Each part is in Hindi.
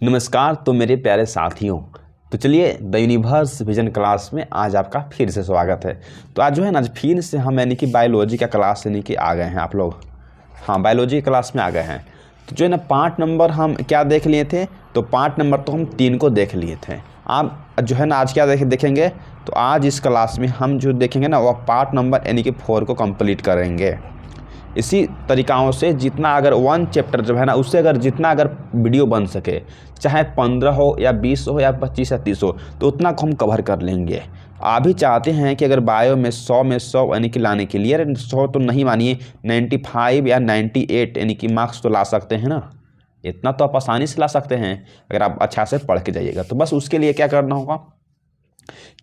नमस्कार। तो मेरे प्यारे साथियों, तो चलिए द यूनिवर्स विजन क्लास में आज आपका फिर से स्वागत है। तो आज जो है ना, आज फिर से हम यानी कि बायोलॉजी का क्लास यानी कि आ गए हैं आप लोग। हाँ, बायोलॉजी की क्लास में आ गए हैं। तो जो है ना, पार्ट नंबर हम क्या देख लिए थे, तो पार्ट नंबर तो हम 3 को देख लिए थे। आप जो है ना आज क्या देखेंगे, तो आज इस क्लास में हम जो देखेंगे ना वह पार्ट नंबर यानी कि 4 को कंप्लीट करेंगे। इसी तरीक़ाओं से जितना अगर 1 चैप्टर जो है ना उससे अगर जितना अगर वीडियो बन सके, चाहे 15 हो या 20 हो या 25 या 30 हो, तो उतना को हम कवर कर लेंगे। आप भी चाहते हैं कि अगर बायो में 100 में 100 यानी कि लाने के लिए, 100 तो नहीं मानिए 95 या 98 यानी कि मार्क्स तो ला सकते हैं ना। इतना तो आप आसानी से ला सकते हैं अगर आप अच्छा से पढ़ के जाइएगा। तो बस उसके लिए क्या करना होगा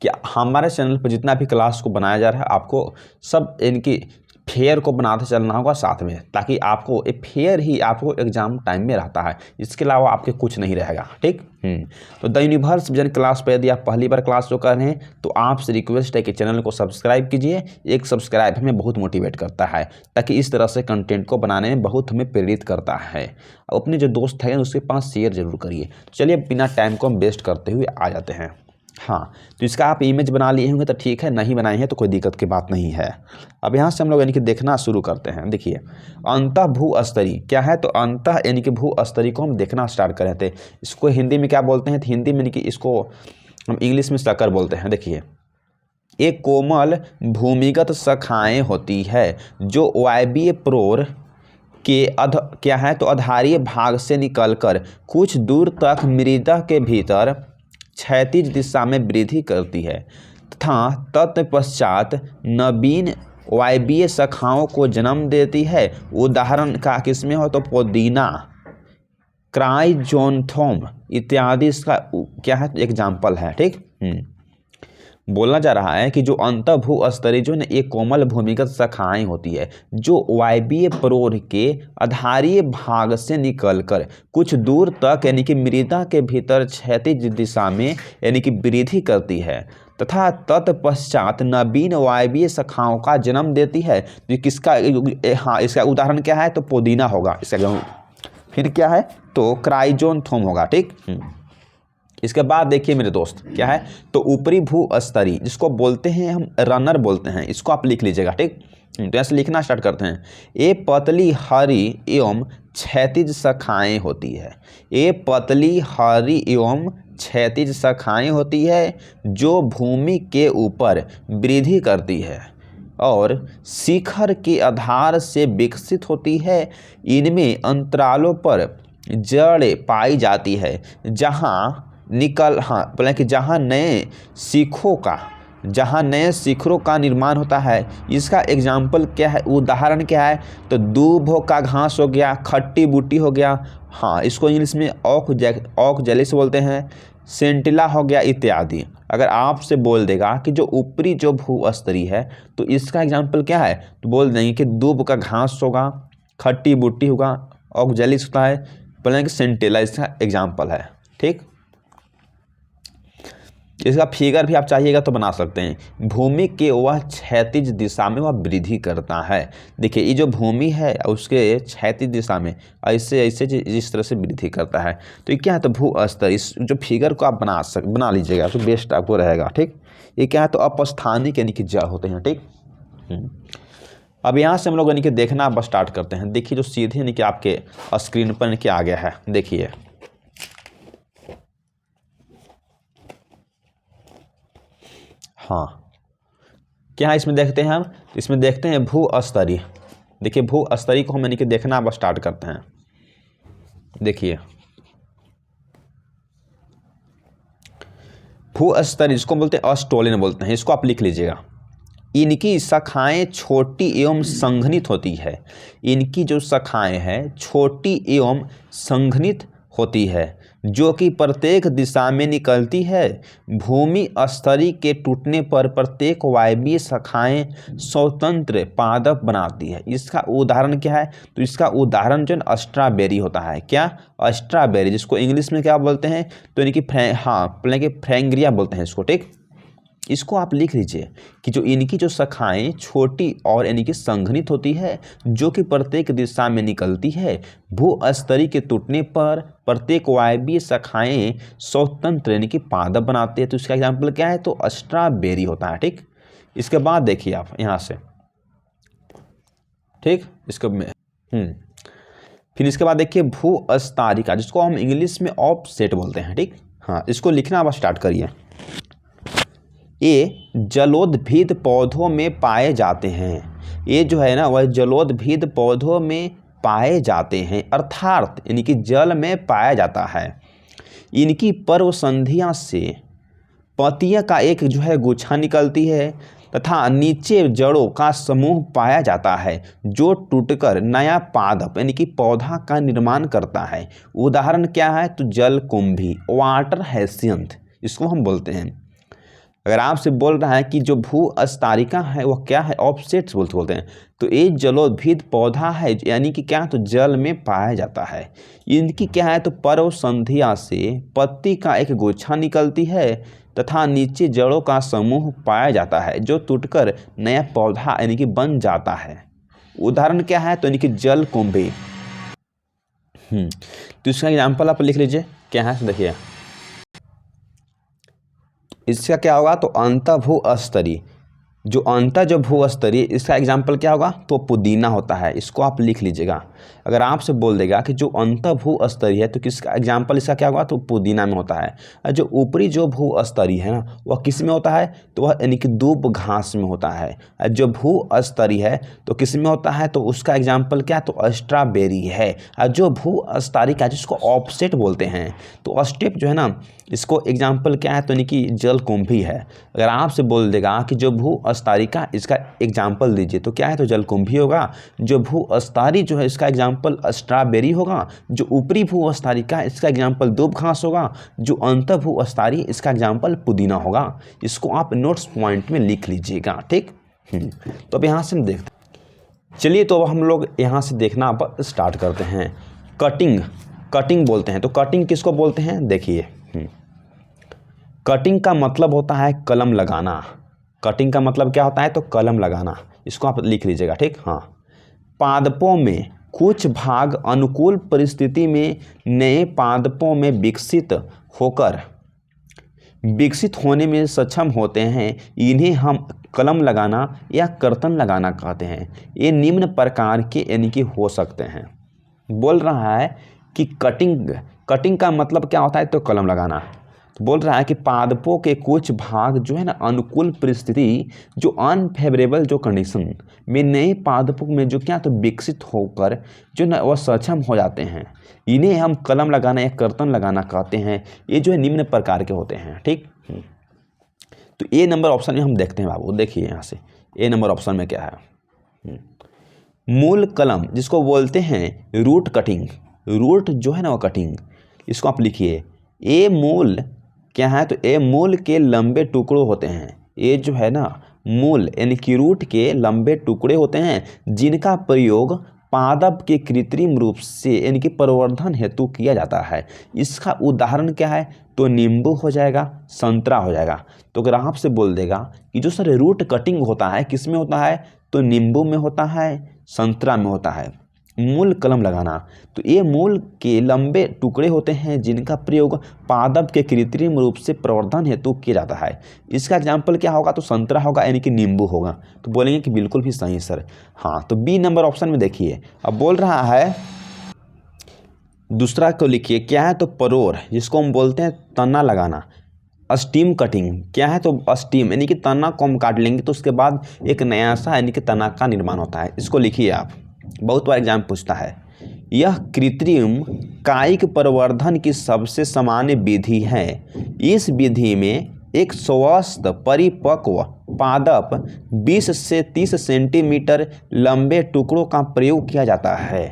कि हमारे चैनल पर जितना भी क्लास को बनाया जा रहा है, आपको सब इनकी फेयर को बनाते चलना होगा साथ में, ताकि आपको एक फेयर ही आपको एग्जाम टाइम में रहता है। इसके अलावा आपके कुछ नहीं रहेगा। ठीक। तो द यूनिवर्स विजन क्लास पर यदि आप पहली बार क्लास जो कर रहे हैं, तो आपसे रिक्वेस्ट है कि चैनल को सब्सक्राइब कीजिए। एक सब्सक्राइब हमें बहुत मोटिवेट करता है, ताकि इस तरह से कंटेंट को बनाने में बहुत हमें प्रेरित करता है। अपने जो दोस्त हैं उसके पास शेयर जरूर करिए। चलिए बिना टाइम को हम वेस्ट करते हुए आ जाते हैं। हाँ, तो इसका आप इमेज बना लिए होंगे तो ठीक है, नहीं बनाए हैं तो कोई दिक्कत की बात नहीं है। अब यहाँ से हम लोग यानी कि देखना शुरू करते हैं। देखिए, अंतः भूस्तरीय क्या है, तो अंतः यानी कि भूस्तरीय को हम देखना स्टार्ट कर रहे थे। इसको हिंदी में क्या बोलते हैं, तो हिंदी में यानी कि इसको हम इंग्लिश में शक्कर बोलते हैं। देखिए, एक कोमल भूमिगत शाखाएँ होती है जो वायवीय प्रोर के क्या है, तो आधारीय भाग से निकलकर कुछ दूर तक मृदा के भीतर क्षैतिज दिशा में वृद्धि करती है तथा तत्पश्चात नवीन वायवीय शाखाओं को जन्म देती है। उदाहरण का किसमें हो, तो पुदीना, क्राइजोंथोम इत्यादि इसका क्या है, एग्जाम्पल है। ठीक। बोलना जा रहा है कि जो अंतःभूस्तरीय जो है ना, एक कोमल भूमिगत शाखाएं होती है जो वायवीय प्रोर के आधारीय भाग से निकलकर कुछ दूर तक यानी कि मृदा के भीतर क्षैतिज दिशा में यानी कि वृद्धि करती है तथा तत्पश्चात नवीन वायवीय शाखाओं का जन्म देती है। तो किसका, हाँ, इसका उदाहरण क्या है, तो पुदीना होगा इसका। फिर क्या है, तो क्राइजोंथोम होगा। ठीक। इसके बाद देखिए मेरे दोस्त, क्या है, तो ऊपरी भूस्तरीय जिसको बोलते हैं हम रनर बोलते हैं, इसको आप लिख लीजिएगा। ठीक। तो ऐसे लिखना स्टार्ट करते हैं। ये पतली हरी एवं क्षैतिज शाखाएं होती है। ये पतली हरी एवं क्षैतिज शाखाएं होती है जो भूमि के ऊपर वृद्धि करती है और शिखर के आधार से विकसित होती है। इनमें अंतरालों पर जड़ें पाई जाती है जहाँ बोले कि जहाँ नए शिखरों का निर्माण होता है। इसका एग्जाम्पल क्या है, उदाहरण क्या है, तो दूब का घास हो गया, खट्टी बूटी हो गया। हाँ, इसको इंग्लिश में ऑक जेलिस बोलते हैं, सेंटिला हो गया इत्यादि। अगर आपसे बोल देगा कि जो ऊपरी जो भूस्तरीय है, तो इसका एग्जाम्पल क्या है, तो बोल देंगे कि दूब का घास होगा, खट्टी बूटी होगा, ऑक जेलिस होता है, बोलेंगे कि सेंटिला इसका एग्जाम्पल है। ठीक। इसका फिगर भी आप चाहिएगा तो बना सकते हैं। भूमि के वह क्षैतिज दिशा में वह वृद्धि करता है। देखिए, ये जो भूमि है उसके क्षैतिज दिशा में ऐसे ऐसे जिस तरह से वृद्धि करता है। तो ये क्या है, तो भूस्तर। इस जो फिगर को आप बना लीजिएगा तो बेस्ट आपको रहेगा। ठीक। ये क्या है, तो अपस्थानिक यानी कि जड़ होते हैं। ठीक। अब यहाँ से हम लोग यानी कि देखना अब स्टार्ट करते हैं। देखिए, जो सीधे यानी कि आपके स्क्रीन पर यानी कि आ गया है। देखिए, हाँ, क्या है इसमें देखते हैं हम, इसमें देखते हैं भूस्तरीय। देखिए, भूस्तरीय को हम यानी कि देखना अब स्टार्ट करते हैं। देखिए, भूस्तरीय इसको बोलते हैं अस्टोलिन बोलते हैं, इसको आप लिख लीजिएगा। इनकी शाखाएं छोटी एवं संघनित होती है। इनकी जो शाखाएं हैं छोटी एवं संघनित होती है जो कि प्रत्येक दिशा में निकलती है। भूमि स्तरीय के टूटने पर प्रत्येक वायवीय शाखाएं स्वतंत्र पादप बनाती है। इसका उदाहरण क्या है, तो इसका उदाहरण जो है स्ट्रॉबेरी होता है। क्या, स्ट्रॉबेरी, जिसको इंग्लिश में क्या बोलते हैं, तो इनकी फ्रैंगरिया बोलते हैं इसको। ठीक। इसको आप लिख लीजिए कि जो इनकी जो शाखाएं छोटी और यानी कि संघनित होती है, जो कि प्रत्येक दिशा में निकलती है, भूस्तरीय के टूटने पर प्रत्येक वायवीय शाखाएं स्वतंत्र यानी कि पादप बनाते हैं। तो इसका एग्जाम्पल क्या है, तो स्ट्रॉबेरी होता है। ठीक, इसके बाद देखिए आप यहाँ से, ठीक, इसको फिर इसके बाद देखिए भूस्तरीय, जिसको हम इंग्लिश में ऑफसेट बोलते हैं। ठीक, हाँ, इसको लिखना आप स्टार्ट करिए। ये जलोद्भिद पौधों में पाए जाते हैं। ये जो है ना, वह जलोद्भिद पौधों में पाए जाते हैं, अर्थात यानी कि जल में पाया जाता है। इनकी पर्वसंधियाँ से पत्तियाँ का एक जो है गुच्छा निकलती है तथा नीचे जड़ों का समूह पाया जाता है, जो टूटकर नया पादप यानी कि पौधा का निर्माण करता है। उदाहरण क्या है, तो जलकुंभी, वाटर हैसियंथ, इसको हम बोलते हैं। अगर आपसे बोल रहा है कि जो भूस्तरीय है वह क्या है, ऑफसेट्स बोलते हैं, तो ये जलोद्भिद पौधा है, यानी कि क्या, तो जल में पाया जाता है। इनकी क्या है, तो पर्वसंधिया से पत्ती का एक गुच्छा निकलती है तथा नीचे जड़ों का समूह पाया जाता है, जो टूटकर नया पौधा यानी कि बन जाता है। उदाहरण क्या है, तो यानी कि जलकुंभी। तो इसका एग्जाम्पल आप लिख लीजिए, क्या है, देखिए इसका क्या होगा, तो अंतःभूस्तरीय, जो भूस्तरीय, इसका एग्जाम्पल क्या होगा, तो पुदीना होता है। इसको आप लिख लीजिएगा। अगर आपसे बोल देगा कि जो अंतःभूस्तरीय है, तो किसका एग्जाम्पल इसका क्या होगा, तो पुदीना में होता है। और जो ऊपरी जो भूस्तरीय है ना, वह किस में होता है, तो वह यानी कि दूब घास में होता है। और जो भूस्तरीय है तो किस में होता है, तो उसका एग्जाम्पल क्या, तो स्ट्रॉबेरी है। और जो भूस्तरीय का, जिसको ऑफसेट बोलते हैं, तो स्टेप जो है ना, इसको एग्जाम्पल क्या है, तो यानी कि जलकुंभी है। अगर आपसे बोल देगा कि जो भूस्तरीय का, इसका एग्जाम्पल दीजिए, तो क्या है, तो जलकुंभी होगा। जो भूस्तरीय जो है, इसका एग्जाम्पल स्ट्रॉबेरी होगा। जो ऊपरी भूस्तरीय का, इसका एग्जाम्पल दूब घास होगा। जो अंतःभूस्तरीय, इसका एग्जाम्पल पुदीना होगा। इसको आप नोट्स पॉइंट में लिख लीजिएगा। ठीक, तो अब यहाँ से हम देखते हैं। चलिए, तो अब हम लोग यहाँ से देखना अब स्टार्ट करते हैं। कटिंग बोलते हैं। तो कटिंग किसको बोलते हैं, देखिए, कटिंग का मतलब होता है कलम लगाना। कटिंग का मतलब क्या होता है, तो कलम लगाना। इसको आप लिख लीजिएगा। ठीक, हाँ, पादपों में कुछ भाग अनुकूल परिस्थिति में नए पादपों में विकसित होने में सक्षम होते हैं। इन्हें हम कलम लगाना या कर्तन लगाना कहते हैं। ये निम्न प्रकार के यानी कि हो सकते हैं। बोल रहा है कि कटिंग का मतलब क्या होता है, तो कलम लगाना। तो बोल रहा है कि पादपों के कुछ भाग जो है ना, अनुकूल परिस्थिति, जो अनफेवरेबल जो कंडीशन में नए पादपों में जो क्या, तो विकसित होकर जो ना वह सक्षम हो जाते हैं, इन्हें हम कलम लगाना या कर्तन लगाना कहते हैं। ये जो है निम्न प्रकार के होते हैं। ठीक, तो ए नंबर ऑप्शन में हम देखते हैं बाबू, देखिए यहाँ से ए नंबर ऑप्शन में क्या है, मूल कलम, जिसको बोलते हैं रूट कटिंग। रूट जो है ना, वो कटिंग, इसको आप लिखिए। ए मूल क्या है, तो ए मूल के लंबे टुकड़े होते हैं। ये जो है ना, मूल यानी कि रूट के लंबे टुकड़े होते हैं, जिनका प्रयोग पादप के कृत्रिम रूप से यानी कि प्रवर्धन हेतु किया जाता है। इसका उदाहरण क्या है, तो नींबू हो जाएगा, संतरा हो जाएगा। तो अगर आपसे बोल देगा कि जो सर रूट कटिंग होता है, किस में होता है, तो नींबू में होता है, संतरा में होता है। मूल कलम लगाना, तो ये मूल के लंबे टुकड़े होते हैं, जिनका प्रयोग पादप के कृत्रिम रूप से प्रवर्धन हेतु किया जाता है। इसका एग्जाम्पल क्या होगा, तो संतरा होगा, यानी कि नींबू होगा। तो बोलेंगे कि बिल्कुल भी सही सर। हाँ, तो बी नंबर ऑप्शन में देखिए। अब बोल रहा है दूसरा को लिखिए, क्या है, तो परोर, जिसको हम बोलते हैं तना लगाना। स्टीम कटिंग क्या है, तो स्टीम यानी कि तना को हम काट लेंगे, तो उसके बाद एक नया सा यानी कि तना का निर्माण होता है। इसको लिखिए आप, बहुत बार एग्जाम पूछता है। यह कृत्रिम कायिक प्रवर्धन की सबसे सामान्य विधि है। इस विधि में एक स्वस्थ परिपक्व पादप 20 से 30 सेंटीमीटर लंबे टुकड़ों का प्रयोग किया जाता है।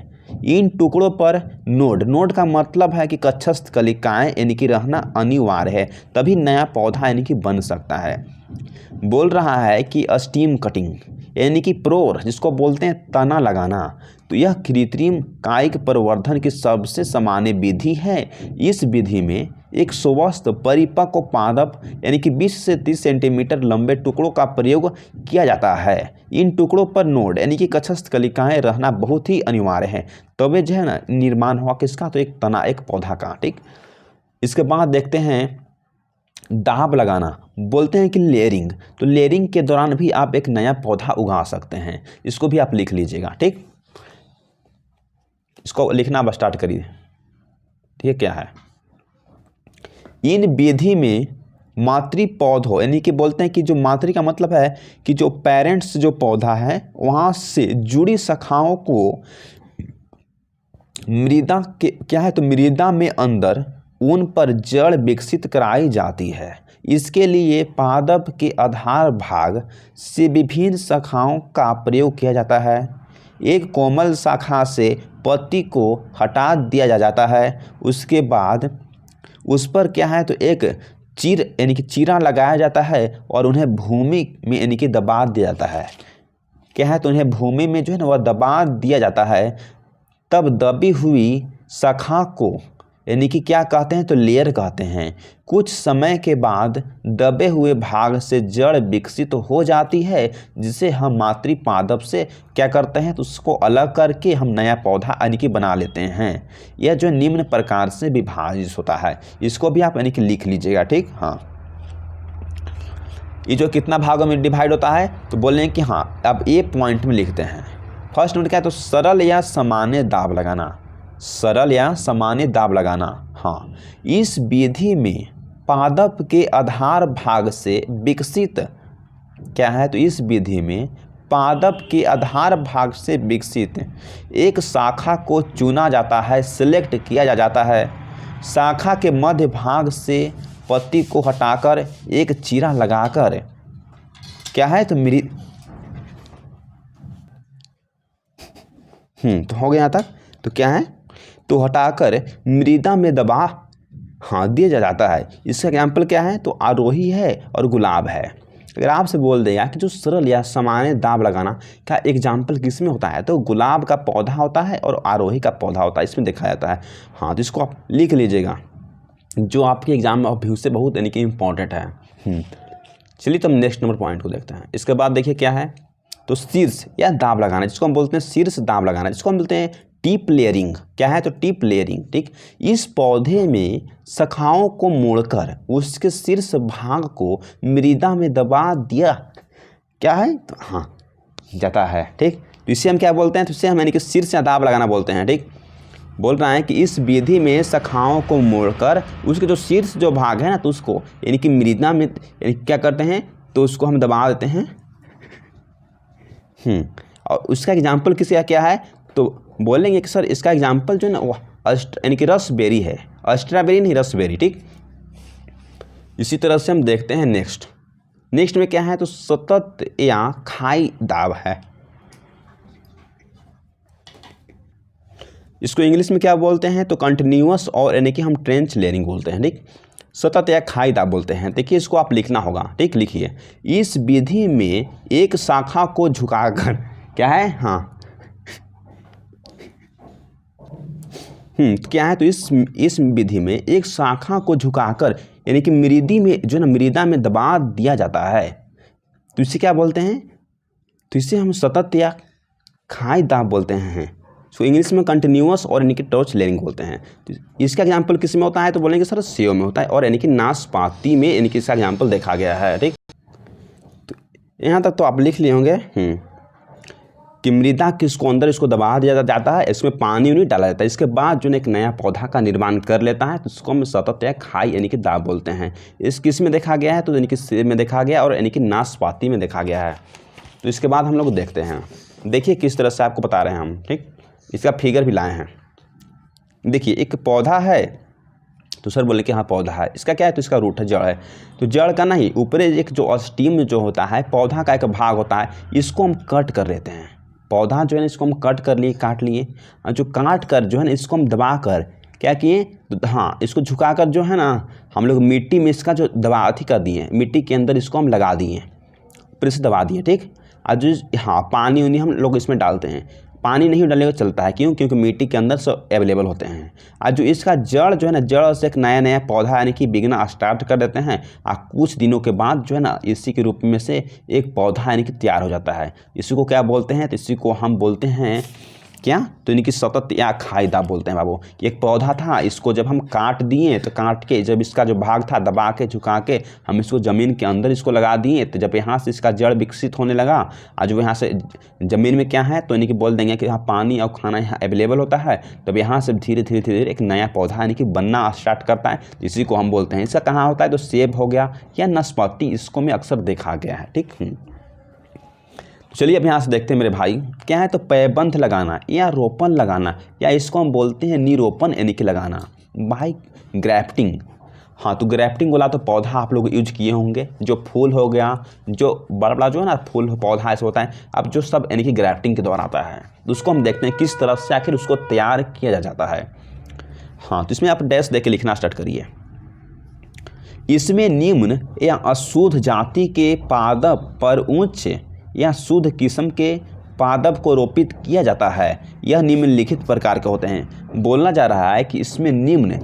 इन टुकड़ों पर नोड का मतलब है कि कक्षस्थ कलिकाएं यानी कि रहना अनिवार्य है, तभी नया पौधा यानी कि बन सकता है। बोल रहा है कि स्टीम कटिंग यानी कि प्रोर, जिसको बोलते हैं तना लगाना, तो यह कृत्रिम कायिक प्रवर्धन की सबसे सामान्य विधि है। इस विधि में एक स्वस्थ परिपक्व पादप यानी कि 20 से 30 सेंटीमीटर लंबे टुकड़ों का प्रयोग किया जाता है। इन टुकड़ों पर नोड यानी कि कक्षस्थ कलिकाएं रहना बहुत ही अनिवार्य है, तभी जो है ना निर्माण हुआ किसका, तो एक तना, एक पौधा का। ठीक, इसके बाद देखते हैं दाब लगाना, बोलते हैं कि लेयरिंग। तो लेयरिंग के दौरान भी आप एक नया पौधा उगा सकते हैं, इसको भी आप लिख लीजिएगा। ठीक, इसको लिखना आप स्टार्ट करिए। ठीक, क्या है, इन विधि में मातृ पौधों यानी कि बोलते हैं कि जो मातृ का मतलब है कि जो पेरेंट्स जो पौधा है वहाँ से जुड़ी शाखाओं को मृदा के क्या है, तो मृदा में अंदर उन पर जड़ विकसित कराई जाती है। इसके लिए पादप के आधार भाग से विभिन्न शाखाओं का प्रयोग किया जाता है। एक कोमल शाखा से पत्ती को हटा दिया जाता है, उसके बाद उस पर क्या है, तो एक चीर यानी कि चीरा लगाया जाता है और उन्हें भूमि में यानी कि दबा दिया जाता है। क्या है, तो उन्हें भूमि में जो है ना वह दबा दिया जाता है। तब दबी हुई शाखा को यानी कि क्या कहते हैं, तो लेयर कहते हैं। कुछ समय के बाद दबे हुए भाग से जड़ विकसित हो जाती है, जिसे हम मातृ पादप से क्या करते हैं, तो उसको अलग करके हम नया पौधा यानी कि बना लेते हैं। यह जो निम्न प्रकार से विभाजित होता है, इसको भी आप यानी कि लिख लीजिएगा। ठीक, हाँ, ये जो कितना भागों में डिवाइड होता है, तो बोल रहे हैं कि हाँ, अब ए पॉइंट में लिखते हैं। फर्स्ट नोट क्या है, तो सरल या सामान्य दाब लगाना, सरल या सामान्य दाब लगाना। हाँ, इस विधि में पादप के आधार भाग से विकसित क्या है, तो इस विधि में पादप के आधार भाग से विकसित एक शाखा को चुना जाता है, सिलेक्ट किया जाता है। शाखा के मध्य भाग से पत्ती को हटाकर एक चीरा लगाकर क्या है, तो तो हो गया यहाँ तक। तो क्या है, तो हटाकर मृदा में दबा दिया जाता है। इसका एग्जाम्पल क्या है, तो आरोही है और गुलाब है। अगर आपसे बोल देगा कि जो सरल या सामान्य दाब लगाना का एग्जाम्पल किस में होता है, तो गुलाब का पौधा होता है और आरोही का पौधा होता है, इसमें देखा जाता है। हाँ, तो इसको आप लिख लीजिएगा, जो आपके एग्जाम में व्यू से बहुत यानी कि इम्पॉर्टेंट है। चलिए तो हम नेक्स्ट नंबर पॉइंट को देखते हैं। इसके बाद देखिए क्या है, तो शीर्ष या दाब लगाना, जिसको हम बोलते हैं शीर्ष दाब लगाना, जिसको हम बोलते हैं टिप लेयरिंग। क्या है, तो टिप लेयरिंग। ठीक, इस पौधे में शाखाओं को मोड़कर उसके शीर्ष भाग को मृदा में दबा दिया क्या है, तो हाँ जाता है। ठीक, तो इसे हम क्या बोलते हैं, तो इसे हम यानी कि शीर्ष या दाब लगाना बोलते हैं। ठीक, बोल रहा है कि इस विधि में शाखाओं को मोड़कर उसके जो शीर्ष जो भाग है ना, तो उसको यानी कि मृदा में यानी क्या करते हैं, तो उसको हम दबा देते हैं। और उसका एग्जाम्पल किसका क्या है, तो बोलेंगे कि सर इसका एग्जाम्पल जो है ना वो यानी कि रसबेरी है, स्ट्रॉबेरी नहीं, रसबेरी। ठीक, इसी तरह से हम देखते हैं नेक्स्ट में क्या है, तो सतत या खाई दाब है। इसको इंग्लिश में क्या बोलते हैं, तो कंटिन्यूअस और यानी कि हम ट्रेंच लेयरिंग बोलते हैं। ठीक, सतत या खाई दाब बोलते हैं। देखिए इसको आप लिखना होगा। ठीक, लिखिए, इस विधि में एक शाखा को झुकाकर क्या है, हाँ क्या है, तो इस विधि में एक शाखा को झुकाकर यानी कि मृदा में दबा दिया जाता है, तो इसे क्या बोलते हैं, तो इसे हम सतत या खाई दाब बोलते हैं। तो इंग्लिश में कंटिन्यूअस और यानी कि टॉर्च लेयरिंग बोलते हैं। तो इसका एग्जाम्पल किस में होता है, तो बोलेंगे सर सेव में होता है, और यानी कि नाशपाती में यानी कि इसका एग्जाम्पल देखा गया है। ठीक, तो यहाँ तक तो आप लिख लिए होंगे कि मृदा किसको अंदर इसको दबा दिया जाता है, इसमें पानी नहीं डाला जाता है, इसके बाद जो एक नया पौधा का निर्माण कर लेता है, तो उसको हम सतत या खाई यानी कि दाब बोलते हैं। इस किस में देखा गया है, तो यानी कि सेब में देखा गया और यानी कि नाशपाती में देखा गया है। तो इसके बाद हम लोग देखते हैं, देखिए किस तरह से आपको बता रहे हैं हम। ठीक, इसका फिगर भी लाए हैं। देखिए एक पौधा है, तो सर बोले कि हाँ पौधा है, इसका क्या है, तो इसका रूट है, जड़ है। तो जड़ का नहीं, ऊपर एक जो स्टीम जो होता है, पौधा का एक भाग होता है, इसको हम कट कर लेते हैं। पौधा जो है ना इसको हम कट कर लिए, काट लिए, और जो काट कर जो है ना इसको हम दबा कर क्या किए, तो हाँ इसको झुका कर जो है ना हम लोग मिट्टी में इसका जो दबा अथी कर दिए, मिट्टी के अंदर इसको हम लगा दिए, फिर से दबा दिए। ठीक, और जो हाँ पानी उनी हम लोग इसमें डालते हैं, पानी नहीं डालने का चलता है, क्यों? क्योंकि मिट्टी के अंदर सब अवेलेबल होते हैं। और जो इसका जड़ जो है ना, जड़ से एक नया नया पौधा यानी कि बिगना स्टार्ट कर देते हैं, और कुछ दिनों के बाद जो है ना इसी के रूप में से एक पौधा यानी कि तैयार हो जाता है। इसी को क्या बोलते हैं? तो इसी को हम बोलते हैं क्या? तो इनकी सतत या खाईदा बोलते हैं बाबू। एक पौधा था, इसको जब हम काट दिए तो काट के जब इसका जो भाग था दबा के झुका के हम इसको ज़मीन के अंदर इसको लगा दिए, तो जब यहाँ से इसका जड़ विकसित होने लगा और जो यहाँ से ज़मीन में क्या है तो यानी कि बोल देंगे कि यहाँ पानी और खाना यहाँ अवेलेबल होता है, तब यहाँ से धीरे धीरे धीरे एक नया पौधा यानी कि बनना स्टार्ट करता है। इसी को हम बोलते हैं। इसका कहाँ होता है? तो सेब हो गया या नाशपाती, इसको में अक्सर देखा गया है। ठीक, चलिए अब यहाँ से देखते हैं मेरे भाई, क्या है? तो पैबंद लगाना या रोपण लगाना, या इसको हम बोलते हैं निरोपण यानी कि लगाना भाई, ग्राफ्टिंग। हाँ, तो ग्राफ्टिंग वाला तो पौधा आप लोग यूज किए होंगे, जो फूल हो गया, जो बड़ा बड़ा जो है ना फूल पौधा ऐसा होता है, अब जो सब यानी कि ग्राफ्टिंग के द्वारा आता है, तो उसको हम देखते हैं किस तरह से आखिर उसको तैयार किया जाता है। हाँ, तो इसमें आप डैश दे के लिखना स्टार्ट करिए। इसमें निम्न या अशुद्ध जाति के पादप पर उच्च या शुद्ध किस्म के पादप को रोपित किया जाता है। यह निम्नलिखित प्रकार के होते हैं। बोलना जा रहा है कि इसमें निम्न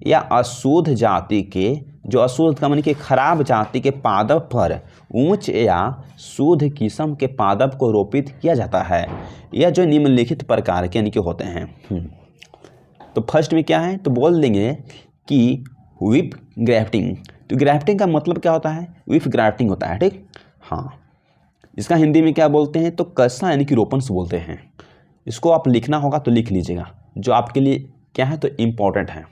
या अशुद्ध जाति के, जो अशुद्ध का माने कि खराब जाति के पादप पर उच्च या शुद्ध किस्म के पादप को रोपित किया जाता है। यह जो निम्नलिखित प्रकार के यानी कि होते हैं। तो फर्स्ट में क्या है? तो बोल देंगे कि विप ग्राफ्टिंग। तो ग्राफ्टिंग का मतलब क्या होता है? विप ग्राफ्टिंग होता है। ठीक, हाँ, इसका हिंदी में क्या बोलते हैं? तो कसा यानी कि रोपण से बोलते हैं। इसको आप लिखना होगा तो लिख लीजिएगा, जो आपके लिए क्या है तो इम्पोर्टेंट है।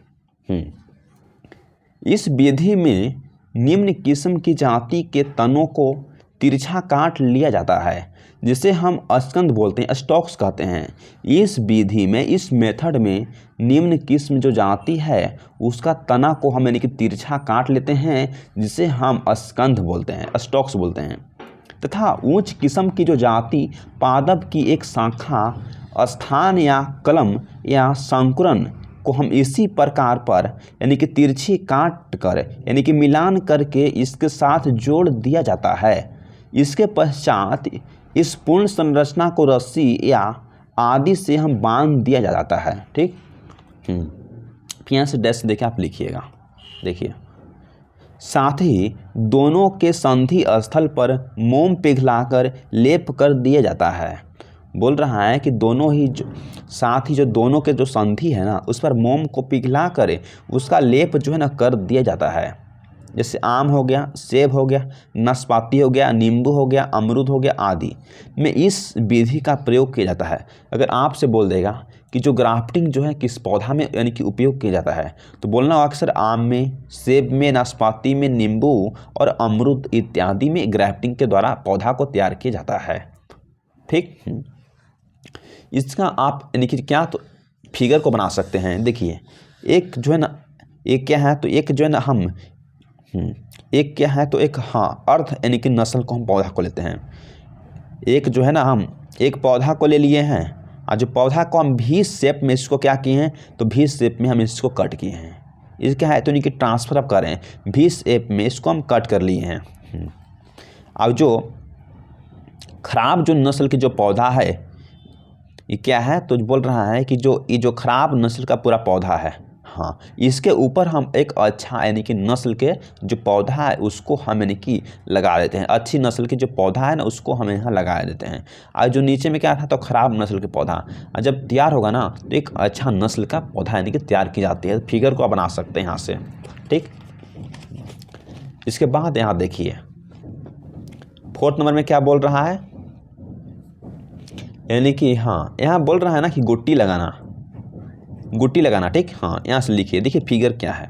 इस विधि में निम्न किस्म की जाति के तनों को तिरछा काट लिया जाता है, जिसे हम स्कंद बोलते हैं, स्टॉक्स कहते हैं। इस विधि में, इस मेथड में निम्न किस्म जो जाति है उसका तना को हम यानी कि तिरछा काट लेते हैं, जिसे हम स्कंद बोलते हैं, स्टॉक्स बोलते हैं। तथा उच्च किस्म की जो जाति पादप की एक शाखा, स्थान या कलम या संकुरन को हम इसी प्रकार पर यानी कि तिरछी काट कर यानी कि मिलान करके इसके साथ जोड़ दिया जाता है। इसके पश्चात इस पूर्ण संरचना को रस्सी या आदि से हम बांध दिया जाता है। ठीक, यहाँ से डैश देके आप लिखिएगा। देखिए, साथ ही दोनों के संधि स्थल पर मोम पिघलाकर लेप कर दिया जाता है। बोल रहा है कि दोनों ही साथ ही जो दोनों के जो संधि है ना, उस पर मोम को पिघला कर उसका लेप जो है ना कर दिया जाता है। जैसे आम हो गया, सेब हो गया, नाशपाती हो गया, नींबू हो गया, अमरूद हो गया आदि में इस विधि का प्रयोग किया जाता है। अगर आपसे बोल देगा कि जो ग्राफ्टिंग जो है किस पौधा में यानी कि उपयोग किया जाता है, तो बोलना अक्सर आम में, सेब में, नाशपाती में, नींबू और अमरूद इत्यादि में ग्राफ्टिंग के द्वारा पौधा को तैयार किया जाता है। ठीक, इसका आप यानी कि क्या तो फिगर को बना सकते हैं। देखिए, एक जो है ना, एक क्या है तो एक जो है ना हम एक क्या है तो एक हाँ अर्थ यानी कि नस्ल को हम पौधा को लेते हैं। एक जो है ना हम एक पौधा को ले लिए हैं, और जो पौधा को हम भी शेप में इसको क्या किए हैं तो भी शेप में हम इसको कट किए हैं। इस क्या है तो यानी कि ट्रांसफर आप करें, भी शेप में इसको हम कट कर लिए हैं। अब जो खराब जो नस्ल की जो पौधा है ये क्या है तो बोल रहा है कि जो ये जो खराब नस्ल का पूरा पौधा है, हाँ, इसके ऊपर हम एक अच्छा यानी कि नस्ल के जो पौधा है उसको हम यानी कि लगा देते हैं। अच्छी नस्ल की जो पौधा है ना उसको हम यहाँ लगा देते हैं। और जो नीचे में क्या था तो खराब नस्ल के पौधा, और जब तैयार होगा ना तो एक अच्छा नस्ल का पौधा यानी कि तैयार की जाती है। फिगर को आप बना सकते हैं यहाँ से। ठीक, इसके बाद यहाँ देखिए 4th नंबर में क्या बोल रहा है, यानी कि हाँ यहाँ बोल रहा है ना कि गुट्टी लगाना। ठीक, हाँ, यहाँ से लिखिए। देखिए फिगर क्या है,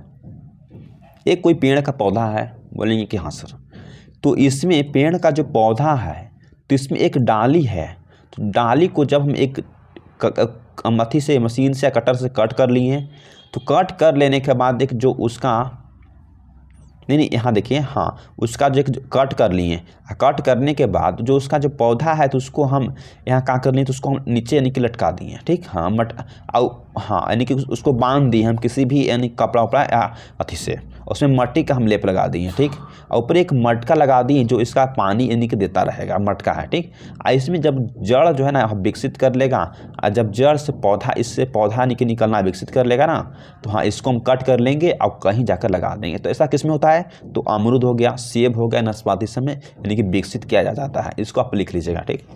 एक कोई पेड़ का पौधा है। बोलेंगे कि हाँ सर, तो इसमें पेड़ का जो पौधा है तो इसमें एक डाली है। तो डाली को जब हम एक मथी से, मशीन से या कटर से कट कर लिए, तो कट कर लेने के बाद एक जो उसका नहीं यहाँ देखिए, हाँ, उसका जो एक कट कर लिए, कट करने के बाद जो उसका जो पौधा है तो उसको हम यहाँ क्या कर लिए तो उसको हम नीचे यानी कि लटका दिए। ठीक, हाँ, हाँ यानी कि उसको बांध दिए हम किसी भी यानी कपड़ा वपड़ा या अथी से, उसमें मिट्टी का हम लेप लगा दिए, ठीक। और ऊपर एक मटका लगा दिए जो इसका पानी यानी कि देता रहेगा, मटका है, ठीक। इसमें जब जड़ जो है ना विकसित कर लेगा, और जब जड़ से पौधा, इससे पौधा यानी कि निकलना विकसित कर लेगा ना, तो हाँ इसको हम कट कर लेंगे और कहीं जाकर लगा देंगे। तो ऐसा किस में होता है, तो अमरूद हो गया, सेब हो गया, नाशपाती सब में यानी कि विकसित किया जाता है। इसको आप लिख लीजिएगा, ठीक।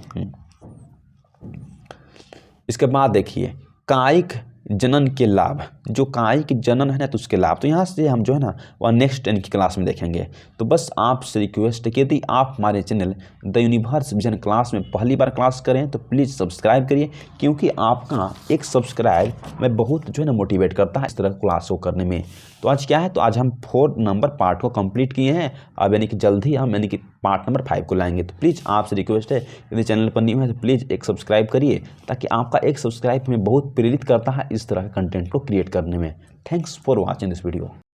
इसके बाद देखिए कायिक जनन के लाभ, जो कायिक जनन है ना तो उसके लाभ, तो यहाँ से हम जो है ना वह नेक्स्ट यानी कि क्लास में देखेंगे। तो बस आपसे रिक्वेस्ट है कि यदि आप हमारे channel the universe vision class में पहली बार क्लास करें तो प्लीज़ सब्सक्राइब करिए, क्योंकि आपका एक सब्सक्राइब में बहुत जो है ना मोटिवेट करता है इस तरह क्लास को करने में। तो आज क्या है, तो आज हम 4 नंबर पार्ट को कंप्लीट किए हैं, अब यानी कि जल्द ही हम यानी कि पार्ट नंबर 5 को लाएंगे। तो प्लीज़ आपसे रिक्वेस्ट है, यदि चैनल पर न्यू है तो प्लीज़ एक सब्सक्राइब करिए, ताकि आपका एक सब्सक्राइब हमें बहुत प्रेरित करता है इस तरह के कंटेंट को क्रिएट करने में। Thanks for watching this video.